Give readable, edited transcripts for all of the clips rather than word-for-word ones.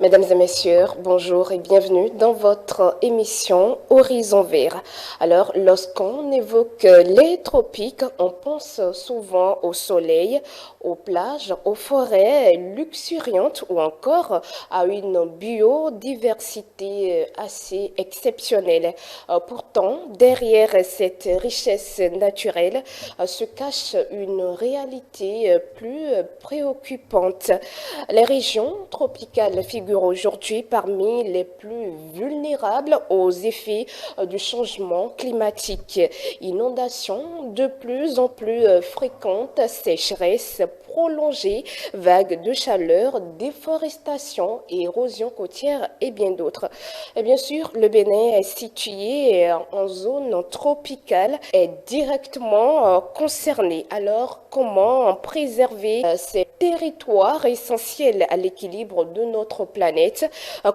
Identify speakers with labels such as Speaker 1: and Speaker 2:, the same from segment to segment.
Speaker 1: Mesdames et messieurs, bonjour et bienvenue dans votre émission Horizon Vert. Alors, lorsqu'on évoque les tropiques, on pense souvent au soleil, aux plages, aux forêts luxuriantes ou encore à une biodiversité assez exceptionnelle. Pourtant, derrière cette richesse naturelle se cache une réalité plus préoccupante. Les régions tropicales figurent aujourd'hui parmi les plus vulnérables aux effets du changement climatique. Inondations de plus en plus fréquentes, sécheresses prolongées, vagues de chaleur, déforestation, érosion côtière et bien d'autres. Et bien sûr, le Bénin est situé en zone tropicale et directement concerné. Alors, comment préserver ces territoires essentiels à l'équilibre de notre planète?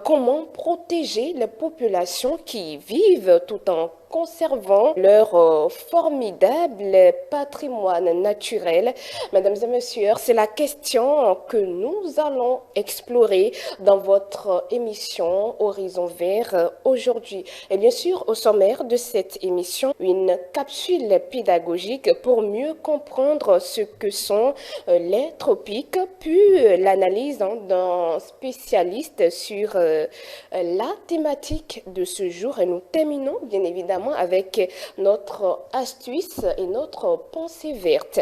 Speaker 1: Comment protéger les populations qui y vivent tout en conservant leur formidable patrimoine naturel? Mesdames et messieurs, c'est la question que nous allons explorer dans votre émission Horizon Vert aujourd'hui. Et bien sûr, au sommaire de cette émission, une capsule pédagogique pour mieux comprendre ce que sont les tropiques, puis l'analyse d'un spécialiste sur la thématique de ce jour. Et nous terminons bien évidemment avec notre astuce et notre pensée verte.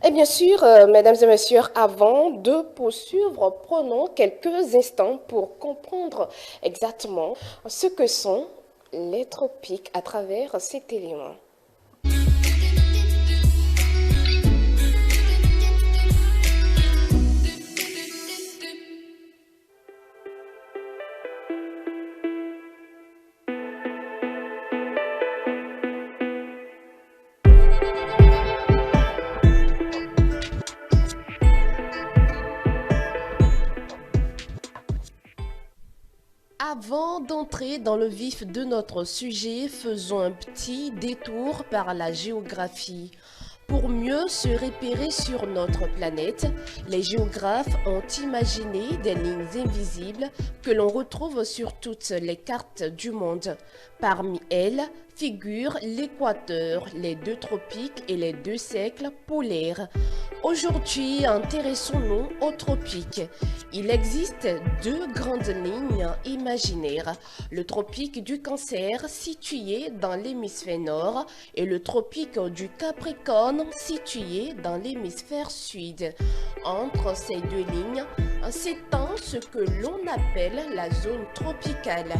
Speaker 1: Et bien sûr, mesdames et messieurs, avant de poursuivre, prenons quelques instants pour comprendre exactement ce que sont les tropiques à travers cet élément. Avant d'entrer dans le vif de notre sujet, faisons un petit détour par la géographie. Pour mieux se repérer sur notre planète, les géographes ont imaginé des lignes invisibles que l'on retrouve sur toutes les cartes du monde. Parmi elles figurent l'équateur, les deux tropiques et les deux cercles polaires. Aujourd'hui, intéressons-nous aux tropiques. Il existe deux grandes lignes imaginaires, le tropique du Cancer situé dans l'hémisphère nord et le tropique du Capricorne situé dans l'hémisphère sud. Entre ces deux lignes s'étend ce que l'on appelle la zone tropicale,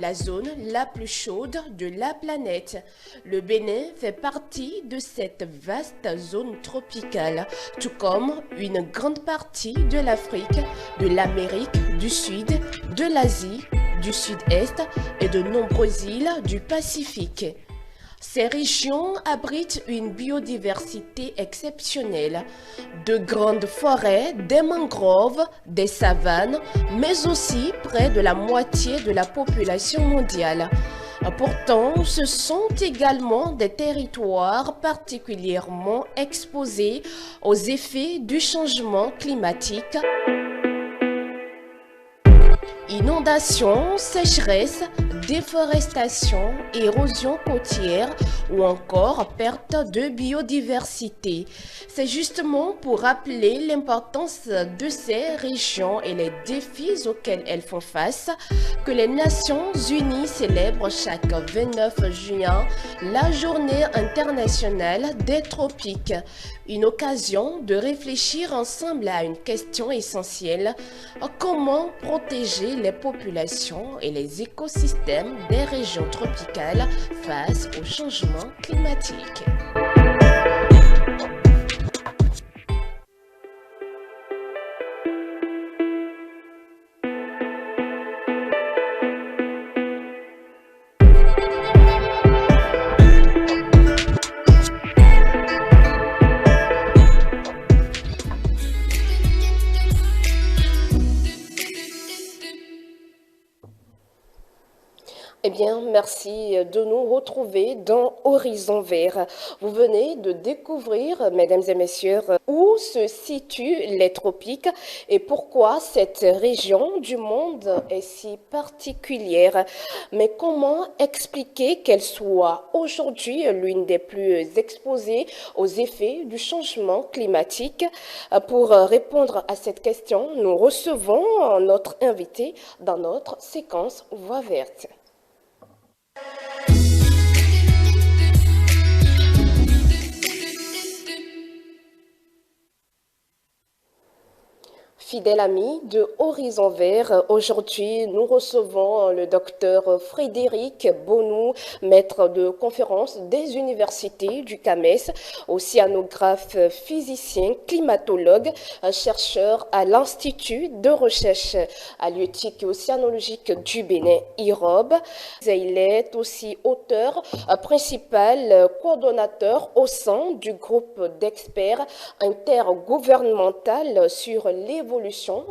Speaker 1: la zone la plus chaude de la planète. Le Bénin fait partie de cette vaste zone tropicale, tout comme une grande partie de l'Afrique, de l'Amérique du Sud, de l'Asie, du Sud-Est et de nombreuses îles du Pacifique. Ces régions abritent une biodiversité exceptionnelle, de grandes forêts, des mangroves, des savanes, mais aussi près de la moitié de la population mondiale. Pourtant, ce sont également des territoires particulièrement exposés aux effets du changement climatique. Inondations, sécheresse, déforestation, érosion côtière ou encore perte de biodiversité. C'est justement pour rappeler l'importance de ces régions et les défis auxquels elles font face que les Nations Unies célèbrent chaque 29 juin la Journée internationale des tropiques. Une occasion de réfléchir ensemble à une question essentielle: comment protéger les populations et les écosystèmes des régions tropicales face au changement climatique. bien, merci de nous retrouver dans Horizon Vert. Vous venez de découvrir, mesdames et messieurs, où se situent les tropiques et pourquoi cette région du monde est si particulière. Mais comment expliquer qu'elle soit aujourd'hui l'une des plus exposées aux effets du changement climatique? Pour répondre à cette question, nous recevons notre invité dans notre séquence Voix verte. Fidèle ami de Horizon Vert, aujourd'hui nous recevons le docteur Frédéric Bonou, maître de conférence des universités du CAMES, océanographe physicien, climatologue, chercheur à l'Institut de recherche halieutique et océanologique du Bénin, IROB. Il est aussi auteur principal, coordonnateur au sein du groupe d'experts intergouvernemental sur l'évolution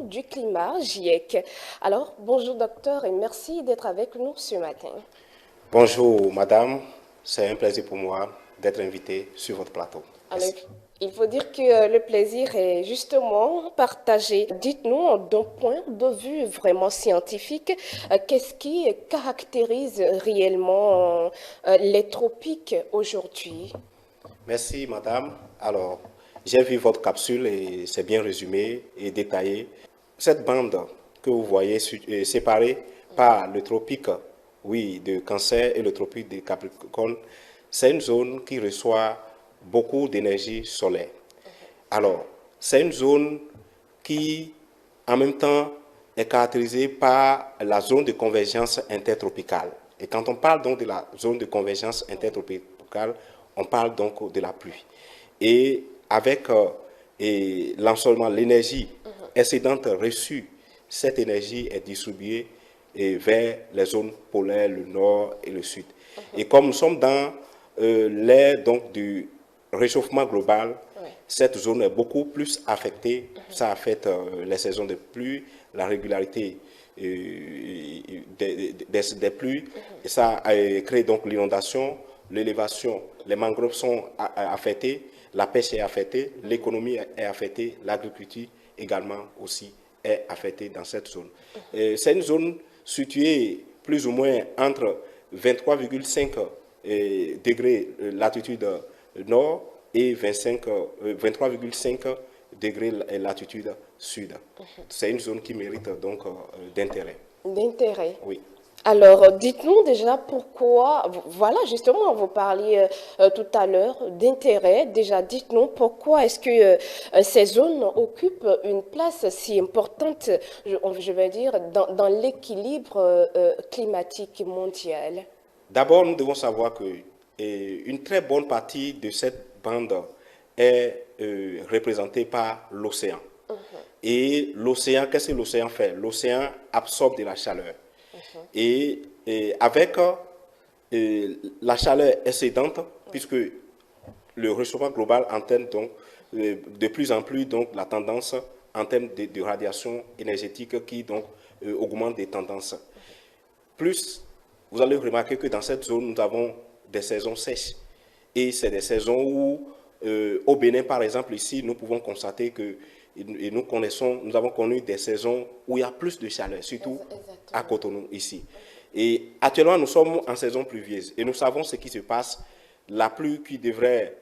Speaker 1: du climat, GIEC. Alors, bonjour docteur et merci d'être avec nous ce matin.
Speaker 2: Bonjour madame, c'est un plaisir pour moi d'être invité sur votre plateau.
Speaker 1: Alors, il faut dire que le plaisir est justement partagé. Dites-nous d'un point de vue vraiment scientifique, qu'est-ce qui caractérise réellement les tropiques aujourd'hui?
Speaker 2: Merci madame. Alors, j'ai vu votre capsule et c'est bien résumé et détaillé. Cette bande que vous voyez est séparée par le tropique, oui, de Cancer et le tropique de Capricorne, c'est une zone qui reçoit beaucoup d'énergie solaire. Alors, c'est une zone qui, en même temps, est caractérisée par la zone de convergence intertropicale. Et quand on parle donc de la zone de convergence intertropicale, on parle donc de la pluie. Et avec l'ensoleillement, l'énergie excédente reçue, cette énergie est distribuée vers les zones polaires, le nord et le sud. Et comme nous sommes dans l'ère donc du réchauffement global, cette zone est beaucoup plus affectée. Ça affecte les saisons de pluie, la régularité des pluies, et ça crée donc l'inondation, l'élévation, les mangroves sont affectées, la pêche est affectée, l'économie est affectée, l'agriculture également aussi est affectée dans cette zone. C'est une zone située plus ou moins entre 23,5 degrés latitude nord et 23,5 degrés latitude sud. C'est une zone qui mérite donc d'intérêt.
Speaker 1: D'intérêt.
Speaker 2: Oui.
Speaker 1: Alors, dites-nous déjà pourquoi, voilà, justement, vous parliez tout à l'heure d'intérêt. Déjà, dites-nous pourquoi est-ce que ces zones occupent une place si importante, je vais dire, dans l'équilibre climatique mondial.
Speaker 2: D'abord, nous devons savoir que une très bonne partie de cette bande est représentée par l'océan. Et l'océan, qu'est-ce que l'océan fait? L'océan absorbe de la chaleur. Et avec la chaleur excédente, puisque le réchauffement global entraîne donc de plus en plus donc, la tendance en termes de radiation énergétique qui donc augmente des tendances. Plus, vous allez remarquer que dans cette zone, nous avons des saisons sèches. Et c'est des saisons où, au Bénin par exemple, ici, nous pouvons constater que et nous avons connu des saisons où il y a plus de chaleur, surtout à Cotonou, ici. Et actuellement, nous sommes en saison pluvieuse et nous savons ce qui se passe. La pluie qui devrait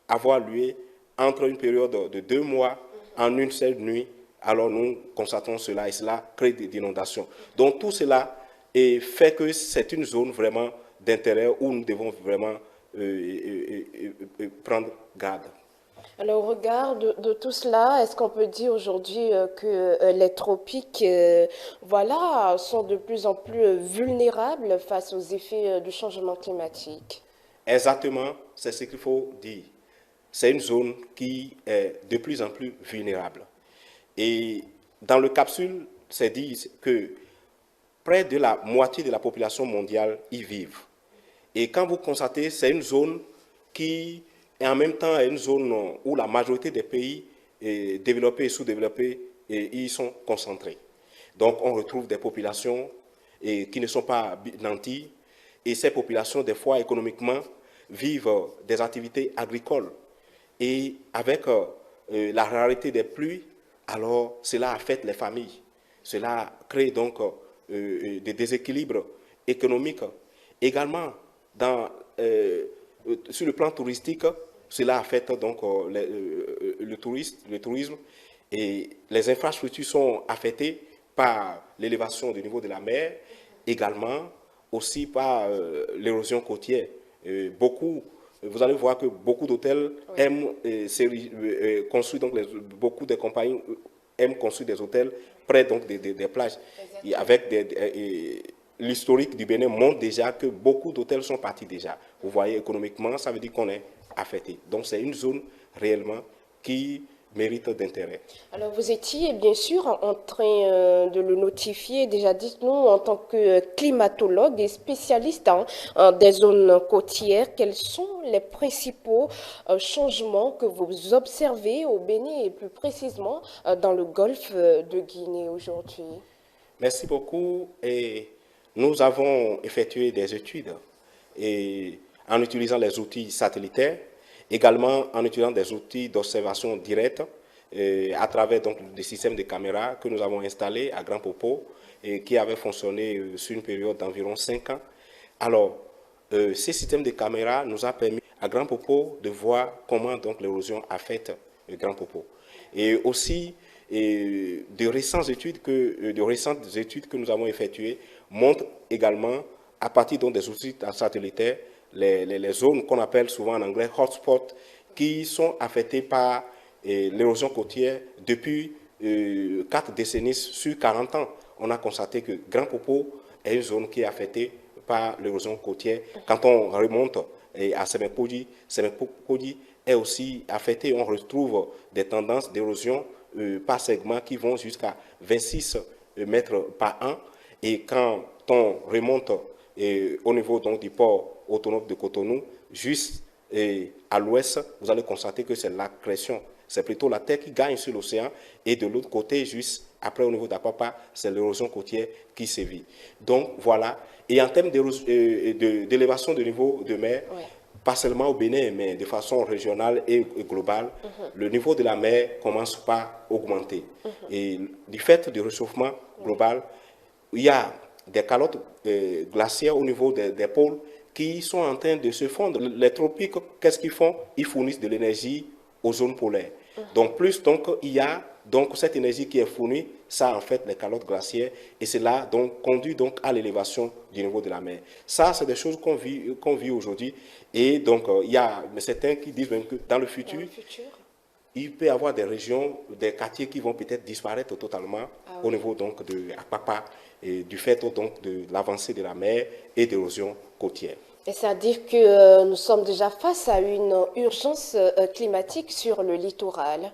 Speaker 2: avoir lieu entre une période de 2 mois en une seule nuit, alors nous constatons cela et cela crée des inondations. Donc tout cela fait que c'est une zone vraiment d'intérêt où nous devons vraiment prendre garde.
Speaker 1: Alors, au regard de tout cela, est-ce qu'on peut dire aujourd'hui que les tropiques voilà, sont de plus en plus vulnérables face aux effets du changement climatique?
Speaker 2: Exactement, c'est ce qu'il faut dire. C'est une zone qui est de plus en plus vulnérable. Et dans le capsule, c'est dit que près de la moitié de la population mondiale y vivent. Et quand vous constatez, c'est une zone qui est en même temps une zone où la majorité des pays développés et sous-développés y sont concentrés. Donc on retrouve des populations qui ne sont pas nantis, Et ces populations, des fois, économiquement, vivent des activités agricoles. Et avec la rareté des pluies, alors cela affecte les familles. Cela crée donc des déséquilibres économiques. Également, sur le plan touristique, cela affecte donc le tourisme et les infrastructures sont affectées par l'élévation du niveau de la mer, également aussi par l'érosion côtière. Vous allez voir que beaucoup d'hôtels aiment construire, donc beaucoup de compagnies aiment construire des hôtels près donc des plages. Et avec l'historique du Bénin montre déjà que beaucoup d'hôtels sont partis déjà. Vous voyez, économiquement, ça veut dire qu'on est affecté. Donc c'est une zone réellement qui mérite d'intérêt.
Speaker 1: Alors, vous étiez bien sûr en train de le notifier. Déjà, dites-nous, en tant que climatologue et spécialiste des zones côtières, quels sont les principaux changements que vous observez au Bénin et plus précisément dans le golfe de Guinée aujourd'hui?
Speaker 2: Merci beaucoup. Et nous avons effectué des études et en utilisant les outils satellitaires, également en utilisant des outils d'observation directe à travers donc, des systèmes de caméras que nous avons installés à Grand Popo et qui avaient fonctionné sur une période d'environ 5 ans. Alors, ces systèmes de caméras nous ont permis à Grand Popo de voir comment donc l'érosion affecte Grand Popo. Et aussi, de récentes études que nous avons effectuées montrent également, à partir donc, des outils satellitaires, les zones qu'on appelle souvent en anglais hotspots, qui sont affectées par l'érosion côtière depuis 4 décennies sur 40 ans. On a constaté que Grand Popo est une zone qui est affectée par l'érosion côtière. Quand on remonte à Semenkodi, Semenkodi est aussi affecté. On retrouve des tendances d'érosion par segment qui vont jusqu'à 26 mètres par an. Et quand on remonte au niveau donc, du port autonome de Cotonou, juste à l'ouest, vous allez constater que c'est l'accrétion. C'est plutôt la terre qui gagne sur l'océan. Et de l'autre côté, juste après au niveau d'Apapa, c'est l'érosion côtière qui sévit. Donc voilà. Et en termes d'élévation de niveau de mer, pas seulement au Bénin, mais de façon régionale et globale, le niveau de la mer commence par augmenter. Et du fait du réchauffement global, il y a des calottes glaciaires au niveau des pôles qui sont en train de se fondre. Les tropiques, qu'est-ce qu'ils font? Ils fournissent de l'énergie aux zones polaires. Donc, plus donc, il y a donc, cette énergie qui est fournie, ça en fait les calottes glaciaires, et cela donc, conduit donc, à l'élévation du niveau de la mer. Ça, c'est des choses qu'on vit aujourd'hui. Et donc, il y a certains qui disent même que dans le futur, il peut y avoir des régions, des quartiers qui vont peut-être disparaître totalement au niveau donc, de Apapa, et du fait donc, de l'avancée de la mer et d'érosion côtière.
Speaker 1: Et c'est-à-dire que nous sommes déjà face à une urgence climatique sur le littoral.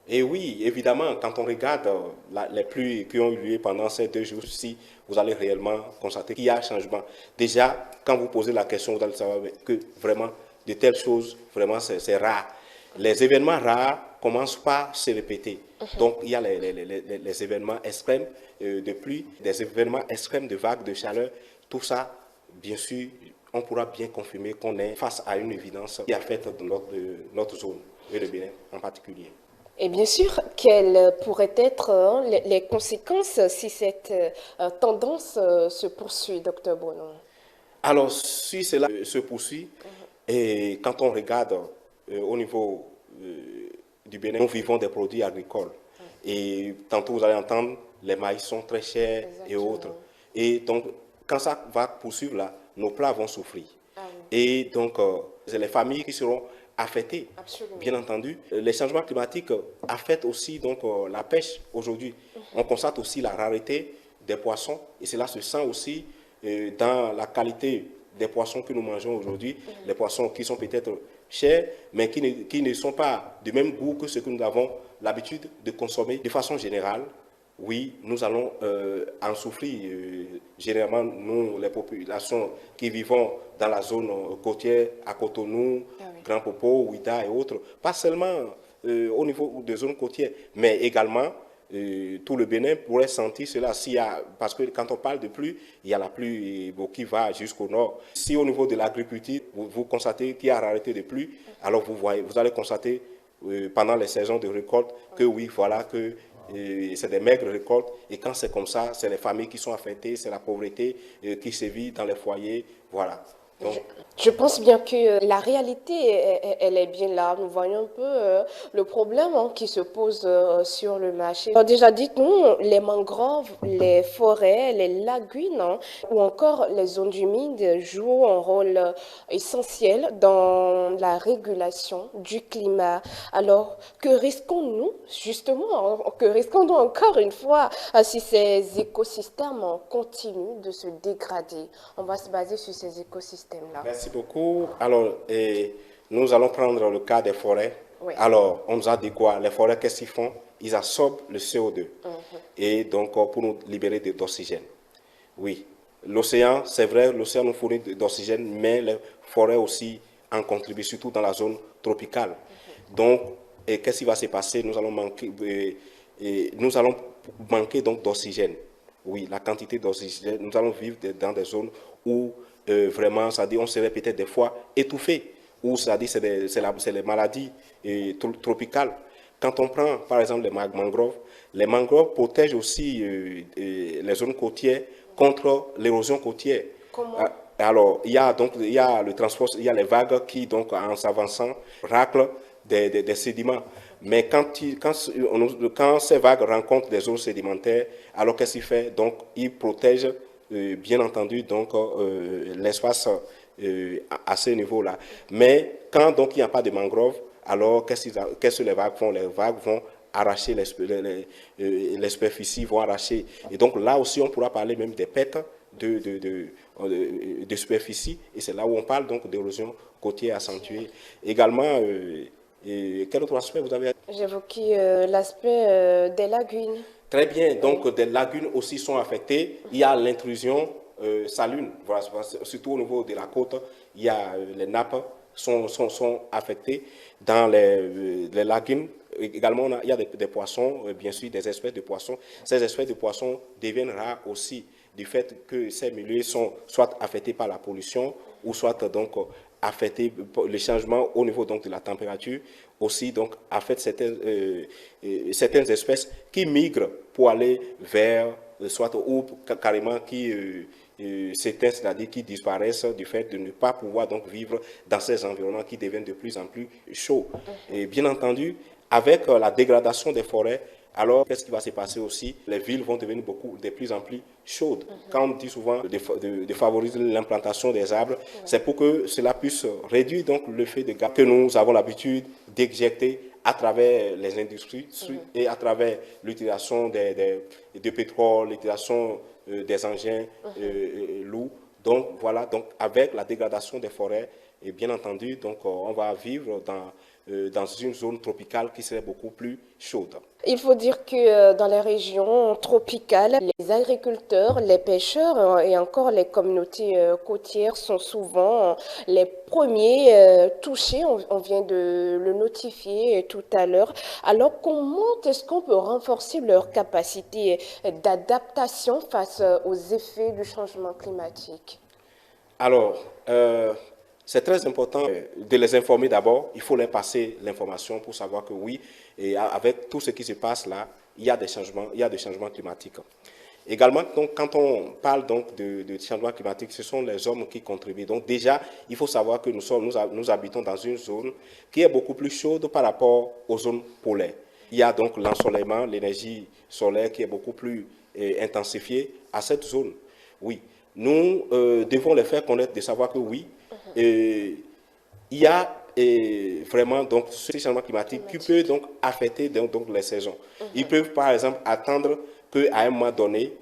Speaker 2: Et oui, évidemment, quand on regarde les pluies qui ont eu lieu pendant ces 2 jours-ci, vous allez réellement constater qu'il y a un changement. Déjà, quand vous posez la question, vous allez savoir que vraiment, de telles choses, vraiment, c'est rare. Les événements rares commencent par se répéter. Donc, il y a les événements extrêmes de pluie, des événements extrêmes de vagues de chaleur. Tout ça, bien sûr, on pourra bien confirmer qu'on est face à une évidence qui affecte notre zone, et le Bénin en particulier.
Speaker 1: Et bien sûr, quelles pourraient être les conséquences si cette tendance se poursuit, Dr Bruno?
Speaker 2: Alors, si cela se poursuit, et quand on regarde au niveau du Bénin, nous vivons des produits agricoles. Et tantôt, vous allez entendre, les maïs sont très chers. Exactement. Et autres. Et donc, quand ça va poursuivre là, nos plats vont souffrir. Et donc, c'est les familles qui seront affectées. Absolument. Bien entendu. Les changements climatiques affectent aussi donc, la pêche aujourd'hui. On constate aussi la rareté des poissons et cela se sent aussi dans la qualité des poissons que nous mangeons aujourd'hui. Les poissons qui sont peut-être chers, mais qui ne sont pas du même goût que ce que nous avons l'habitude de consommer de façon générale. Oui, nous allons en souffrir. Généralement, nous, les populations qui vivons dans la zone côtière, à Cotonou, Grand Popo, Ouida et autres, pas seulement au niveau des zones côtières, mais également tout le Bénin pourrait sentir cela. Parce que quand on parle de pluie, il y a la pluie qui va jusqu'au nord. Si au niveau de l'agriculture, vous constatez qu'il y a rareté de pluie, alors vous allez constater pendant les saisons de récolte que oui, voilà, que c'est des maigres récoltes. Et quand c'est comme ça, c'est les familles qui sont affectées, c'est la pauvreté qui sévit dans les foyers. Voilà. Donc,
Speaker 1: je pense bien que la réalité, elle est bien là. Nous voyons un peu le problème qui se pose sur le marché. Alors déjà, dites-nous, les mangroves, les forêts, les lagunes ou encore les zones humides jouent un rôle essentiel dans la régulation du climat. Alors, que risquons-nous, justement, que risquons-nous encore une fois si ces écosystèmes continuent de se dégrader? On va se baser sur ces écosystèmes-là.
Speaker 2: merci beaucoup. Alors, nous allons prendre le cas des forêts.
Speaker 1: Oui.
Speaker 2: Alors, on nous a dit quoi? Les forêts, qu'est-ce qu'ils font? Ils absorbent le CO2. Et donc, pour nous libérer d'oxygène. Oui. L'océan, c'est vrai, l'océan nous fournit d'oxygène, mais les forêts aussi en contribuent, surtout dans la zone tropicale. Donc, qu'est-ce qui va se passer? Nous allons manquer donc d'oxygène. Oui, la quantité d'oxygène. Nous allons vivre dans des zones où vraiment, c'est-à-dire, on serait peut-être des fois étouffé, ou c'est-à-dire, c'est les maladies tropicales. Quand on prend, par exemple, les mangroves protègent aussi les zones côtières contre l'érosion côtière.
Speaker 1: Comment?
Speaker 2: Alors, il y a le transport, il y a les vagues qui, donc, en s'avançant, raclent des sédiments. Mais quand ces vagues rencontrent des eaux sédimentaires, alors qu'est-ce qu'il fait? Donc, il protège, bien entendu, donc, l'espace à ce niveau-là. Mais quand donc il n'y a pas de mangrove, alors qu'est-ce que les vagues font? Les vagues vont arracher les superficies, vont arracher. Et donc là aussi, on pourra parler même des pertes de superficie. Et c'est là où on parle donc d'érosion côtière accentuée. Également, quel autre aspect vous avez?
Speaker 1: J'évoquais l'aspect des lagunes.
Speaker 2: Très bien, donc des lagunes aussi sont affectées. Il y a l'intrusion saline, voilà, surtout au niveau de la côte, il y a les nappes sont affectées. Dans les lagunes, également, il y a des poissons, bien sûr, des espèces de poissons. Ces espèces de poissons deviennent rares aussi du fait que ces milieux sont soit affectés par la pollution ou soit donc affectés par le changement au niveau donc de la température, aussi donc affectent certaines espèces qui migrent pour aller vers soit ou carrément qui s'éteignent, c'est-à-dire qui disparaissent du fait de ne pas pouvoir donc vivre dans ces environnements qui deviennent de plus en plus chauds. Et bien entendu, avec la dégradation des forêts, alors qu'est-ce qui va se passer aussi? Les villes vont devenir de plus en plus chaudes. Quand on dit souvent de favoriser l'implantation des arbres, c'est pour que cela puisse réduire donc le fait de gaz que nous avons l'habitude d'éjecter à travers les industries et à travers l'utilisation de pétrole, l'utilisation des engins lourds. Donc voilà, donc avec la dégradation des forêts, et bien entendu, donc on va vivre dans une zone tropicale qui serait beaucoup plus chaude.
Speaker 1: Il faut dire que dans les régions tropicales, les agriculteurs, les pêcheurs et encore les communautés côtières sont souvent les premiers touchés. On vient de le notifier tout à l'heure. Alors, comment est-ce qu'on peut renforcer leur capacité d'adaptation face aux effets du changement climatique?
Speaker 2: Alors, c'est très important de les informer d'abord. Il faut leur passer l'information pour savoir que oui, et avec tout ce qui se passe là, il y a des changements climatiques. Également, donc, quand on parle donc de changement climatique, ce sont les hommes qui contribuent. Donc déjà, il faut savoir que nous habitons dans une zone qui est beaucoup plus chaude par rapport aux zones polaires. Il y a donc l'ensoleillement, l'énergie solaire qui est beaucoup plus intensifiée à cette zone. Oui, nous devons les faire connaître, de savoir que oui, il y a vraiment donc ce changement climatique qui peut donc affecter donc les saisons. Ils peuvent par exemple attendre qu'à un moment donné,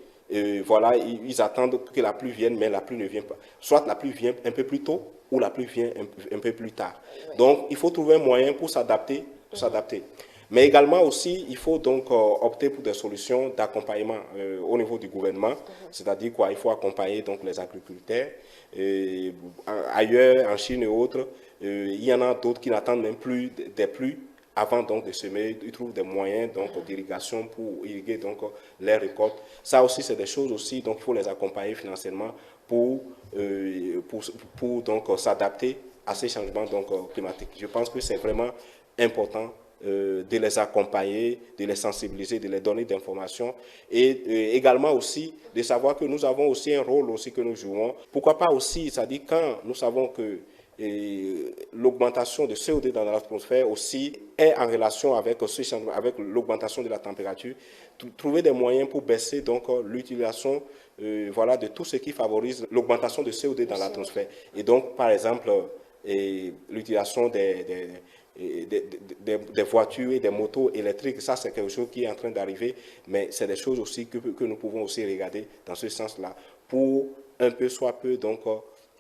Speaker 2: voilà, ils attendent que la pluie vienne, mais la pluie ne vient pas. Soit la pluie vient un peu plus tôt ou la pluie vient un peu plus tard. Donc il faut trouver un moyen pour s'adapter. Mais également aussi, il faut donc opter pour des solutions d'accompagnement au niveau du gouvernement, c'est-à-dire quoi, il faut accompagner donc les agriculteurs. Ailleurs, en Chine et autres, il y en a d'autres qui n'attendent même plus des pluies avant donc de semer, ils trouvent des moyens donc d'irrigation pour irriguer donc les récoltes. Ça aussi, c'est des choses aussi, donc il faut les accompagner financièrement pour, donc s'adapter à ces changements donc climatiques. Je pense que c'est vraiment important de les accompagner, de les sensibiliser, de les donner d'informations et également aussi de savoir que nous avons aussi un rôle aussi que nous jouons. Pourquoi pas aussi, c'est-à-dire quand nous savons que l'augmentation de CO2 dans l'atmosphère aussi est en relation avec avec l'augmentation de la température, trouver des moyens pour baisser donc l'utilisation voilà, de tout ce qui favorise l'augmentation de CO2 dans l'atmosphère. Et donc, par exemple, l'utilisation des voitures et des motos électriques, ça c'est quelque chose qui est en train d'arriver, mais c'est des choses aussi que nous pouvons aussi regarder dans ce sens-là, pour un peu soit peu donc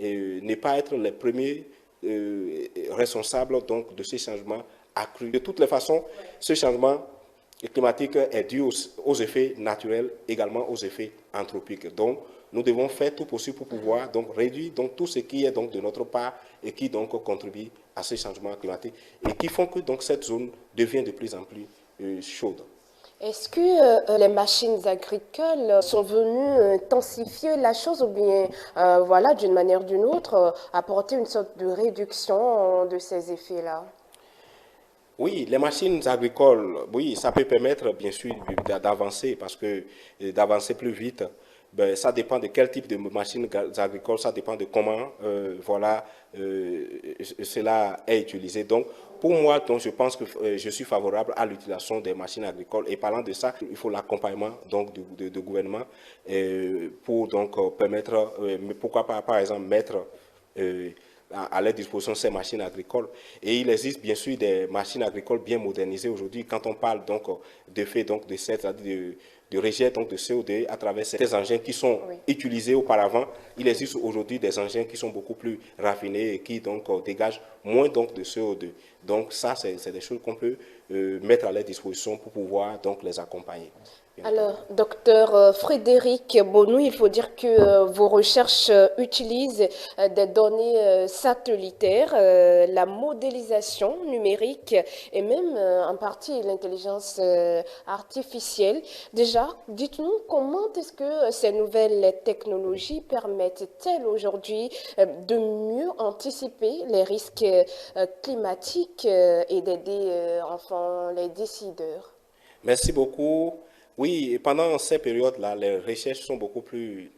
Speaker 2: ne pas être les premiers responsables donc de ces changements accrus. De toutes les façons, ce changement climatique est dû aux effets naturels, également aux effets anthropiques. Donc, nous devons faire tout possible pour pouvoir donc réduire donc tout ce qui est donc de notre part et qui donc contribue à ces changements climatiques et qui font que donc cette zone devient de plus en plus chaude.
Speaker 1: Est-ce que les machines agricoles sont venues intensifier la chose ou bien, voilà, d'une manière ou d'une autre, apporter une sorte de réduction de ces effets-là?
Speaker 2: Oui, les machines agricoles, oui, ça peut permettre bien sûr d'avancer parce que d'avancer plus vite. Ben, ça dépend de quel type de machines agricoles, ça dépend de comment voilà, cela est utilisé. Donc, pour moi, donc, je pense que je suis favorable à l'utilisation des machines agricoles. Et parlant de ça, il faut l'accompagnement donc du gouvernement pour donc permettre, pourquoi pas par exemple mettre à leur disposition ces machines agricoles. Et il existe bien sûr des machines agricoles bien modernisées aujourd'hui. Quand on parle donc de fait donc de cette de rejet donc de CO2 à travers ces engins qui sont utilisés auparavant, il existe aujourd'hui des engins qui sont beaucoup plus raffinés et qui donc dégagent moins donc de CO2. Donc ça, c'est des choses qu'on peut mettre à leur disposition pour pouvoir donc les accompagner.
Speaker 1: Alors, docteur Frédéric Bonou, il faut dire que vos recherches utilisent des données satellitaires, la modélisation numérique et même en partie l'intelligence artificielle. Déjà, dites-nous comment est-ce que ces nouvelles technologies permettent-elles aujourd'hui de mieux anticiper les risques climatiques et d'aider enfin les décideurs?
Speaker 2: Merci beaucoup. Oui, et pendant ces périodes-là, les recherches sont beaucoup plus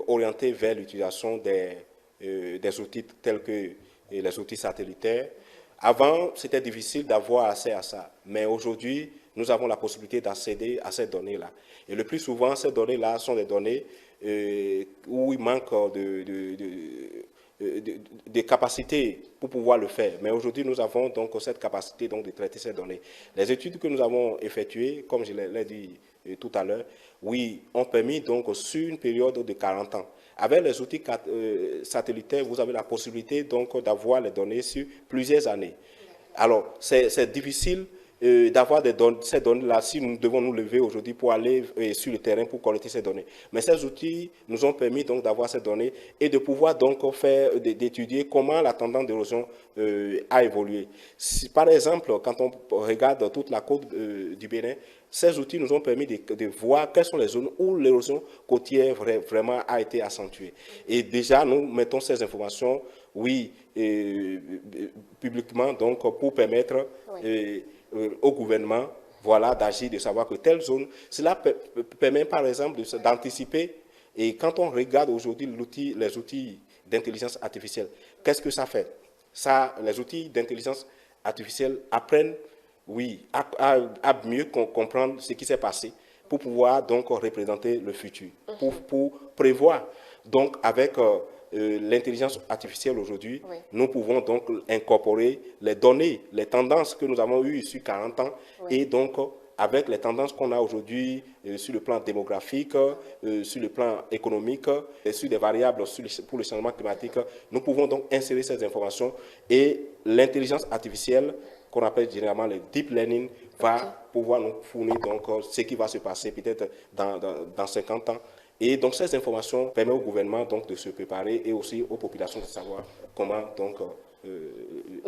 Speaker 2: orientées vers l'utilisation des outils tels que les outils satellitaires. Avant, c'était difficile d'avoir accès à ça, mais aujourd'hui, nous avons la possibilité d'accéder à ces données-là. Et le plus souvent, ces données-là sont des données où il manque de capacités pour pouvoir le faire. Mais aujourd'hui, nous avons donc cette capacité donc de traiter ces données. Les études que nous avons effectuées, comme je l'ai dit tout à l'heure, oui, ont permis donc sur une période de 40 ans. Avec les outils satellitaires, vous avez la possibilité donc d'avoir les données sur plusieurs années. Alors, c'est difficile d'avoir ces données-là si nous devons nous lever aujourd'hui pour aller sur le terrain pour collecter ces données. Mais ces outils nous ont permis donc d'avoir ces données et de pouvoir donc d'étudier comment la tendance d'érosion a évolué. Si, par exemple, quand on regarde toute la côte du Bénin, ces outils nous ont permis de voir quelles sont les zones où l'érosion côtière vraiment a été accentuée. Et déjà, nous mettons ces informations, oui, publiquement, donc pour permettre au gouvernement voilà, d'agir, de savoir que telle zone, cela permet par exemple d'anticiper. Et quand on regarde aujourd'hui les outils d'intelligence artificielle, qu'est-ce que ça fait? Les outils d'intelligence artificielle apprennent, oui, à mieux comprendre ce qui s'est passé pour pouvoir donc représenter le futur, pour prévoir. Donc avec l'intelligence artificielle aujourd'hui, nous pouvons donc incorporer les données, les tendances que nous avons eues sur 40 ans et donc avec les tendances qu'on a aujourd'hui sur le plan démographique, sur le plan économique, et sur des variables pour le changement climatique, nous pouvons donc insérer ces informations et l'intelligence artificielle, qu'on appelle généralement le deep learning, va pouvoir nous fournir donc ce qui va se passer peut-être dans 50 ans. Et donc ces informations permettent au gouvernement donc de se préparer et aussi aux populations de savoir comment donc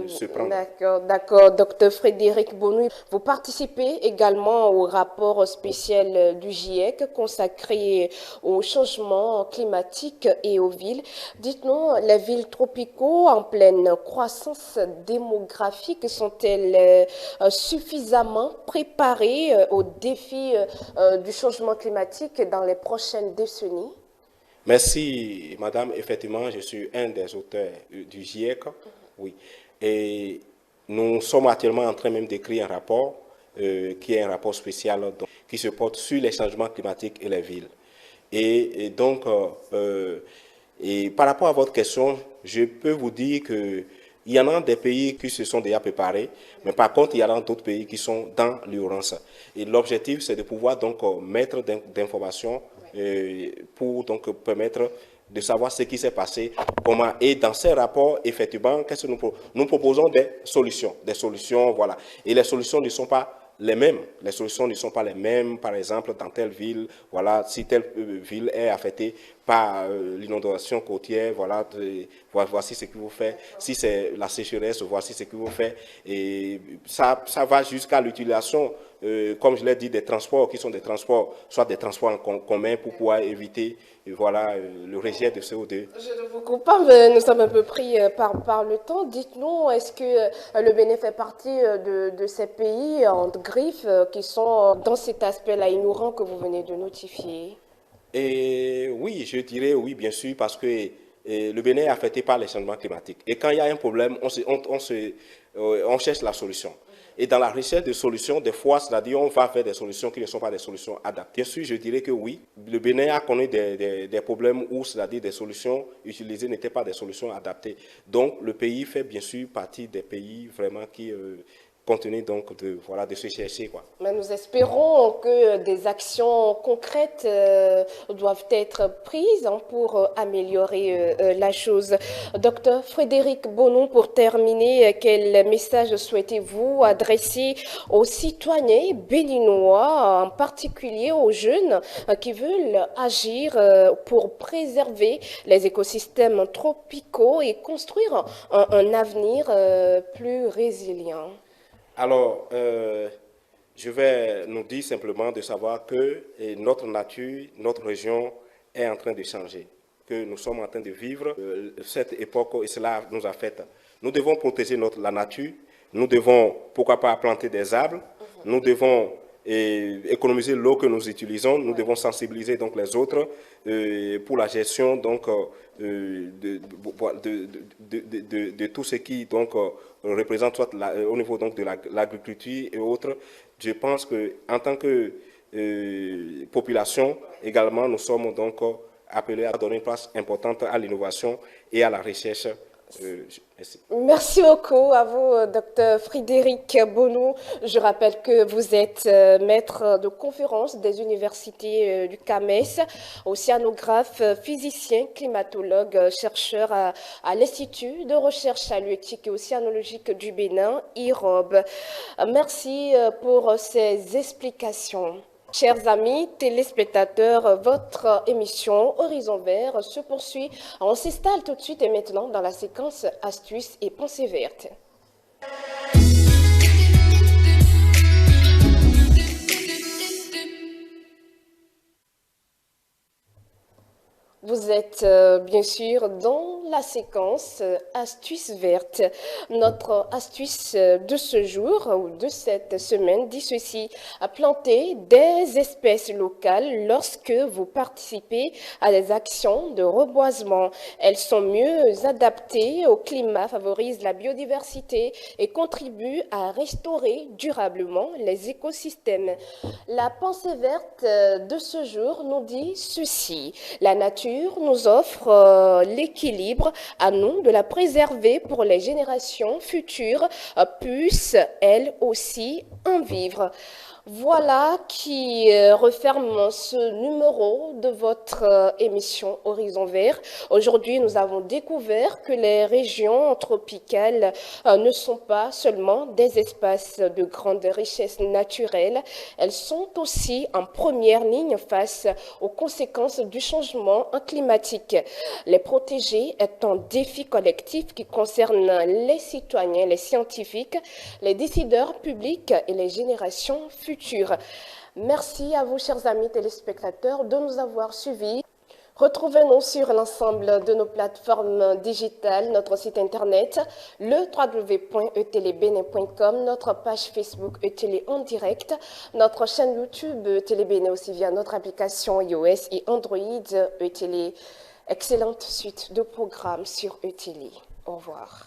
Speaker 2: se prendre.
Speaker 1: D'accord, d'accord. Docteur Frédéric Bonou, vous participez également au rapport spécial du GIEC consacré au changement climatique et aux villes. Dites-nous, les villes tropicaux en pleine croissance démographique sont-elles suffisamment préparées aux défis du changement climatique dans les prochaines décennies?
Speaker 2: Merci, madame. Effectivement, je suis un des auteurs du GIEC. Oui. Et nous sommes actuellement en train même d'écrire un rapport, qui est un rapport spécial qui se porte sur les changements climatiques et les villes. Et donc, et par rapport à votre question, je peux vous dire que il y en a des pays qui se sont déjà préparés, mais par contre, il y en a d'autres pays qui sont dans l'urgence. Et l'objectif, c'est de pouvoir donc mettre d'informations pour donc permettre de savoir ce qui s'est passé, comment. Et dans ces rapports, effectivement, qu'est-ce que nous proposons des solutions, voilà. Et les solutions ne sont pas les mêmes. Les solutions ne sont pas les mêmes. Par exemple, dans telle ville, voilà, si telle ville est affectée par l'inondation côtière, voilà, voici ce qu'il vous fait. Si c'est la sécheresse, voici ce qu'il vous fait. Et ça va jusqu'à l'utilisation, comme je l'ai dit, des transports qui sont des transports, soit des transports en commun pour pouvoir éviter, voilà, le rejet de CO2.
Speaker 1: Je ne vous coupe pas, mais nous sommes un peu pris par le temps. Dites-nous, est-ce que le Bénin fait partie de ces pays en griffe qui sont dans cet aspect-là ignorant que vous venez de notifier?
Speaker 2: Et oui, je dirais oui, bien sûr, parce que le Bénin est affecté par les changements climatiques. Et quand il y a un problème, on cherche la solution. Et dans la recherche de solutions, des fois, c'est-à-dire on va faire des solutions qui ne sont pas des solutions adaptées. Bien sûr, je dirais que oui, le Bénin a connu des problèmes où, c'est-à-dire des solutions utilisées n'étaient pas des solutions adaptées. Donc, le pays fait bien sûr partie des pays vraiment qui continuent donc de se chercher, quoi.
Speaker 1: Mais nous espérons que des actions concrètes doivent être prises pour améliorer la chose. Docteur Frédéric Bonon, pour terminer, quel message souhaitez-vous adresser aux citoyens béninois, en particulier aux jeunes qui veulent agir pour préserver les écosystèmes tropicaux et construire un avenir plus résilient?
Speaker 2: Alors, je vais nous dire simplement de savoir que notre nature, notre région est en train de changer, que nous sommes en train de vivre cette époque et cela nous affecte. Nous devons protéger la nature, nous devons, pourquoi pas, planter des arbres, nous devons économiser l'eau que nous utilisons, nous devons sensibiliser donc les autres pour la gestion donc de tout ce qui donc représente soit au niveau donc de l'agriculture et autres. Je pense que en tant que population également, nous sommes donc appelés à donner une place importante à l'innovation et à la recherche. Merci.
Speaker 1: Merci beaucoup à vous, docteur Frédéric Bonou. Je rappelle que vous êtes maître de conférence des universités du CAMES, océanographe, physicien, climatologue, chercheur à l'Institut de recherche halieutique et océanologique du Bénin, IROB. Merci pour ces explications. Chers amis téléspectateurs, votre émission Horizon Vert se poursuit. On s'installe tout de suite et maintenant dans la séquence Astuces et Pensées vertes. Vous êtes bien sûr dans la séquence Astuces vertes. Notre astuce de ce jour ou de cette semaine dit ceci: à planter des espèces locales lorsque vous participez à des actions de reboisement. Elles sont mieux adaptées au climat, favorisent la biodiversité et contribuent à restaurer durablement les écosystèmes. La pensée verte de ce jour nous dit ceci: la nature nous offre l'équilibre, à nous de la préserver pour les générations futures puissent elles aussi en vivre. Voilà qui referme ce numéro de votre émission Horizon Vert. Aujourd'hui, nous avons découvert que les régions tropicales ne sont pas seulement des espaces de grande richesse naturelle, elles sont aussi en première ligne face aux conséquences du changement climatique. Les protéger est C'est un défi collectif qui concerne les citoyens, les scientifiques, les décideurs publics et les générations futures. Merci à vous, chers amis téléspectateurs, de nous avoir suivis. Retrouvez-nous sur l'ensemble de nos plateformes digitales, notre site internet, le www.etelebene.com, notre page Facebook Etélé en direct, notre chaîne YouTube Etélébene aussi via notre application iOS et Android Etélé. Excellente suite de programmes sur Etélé. Au revoir.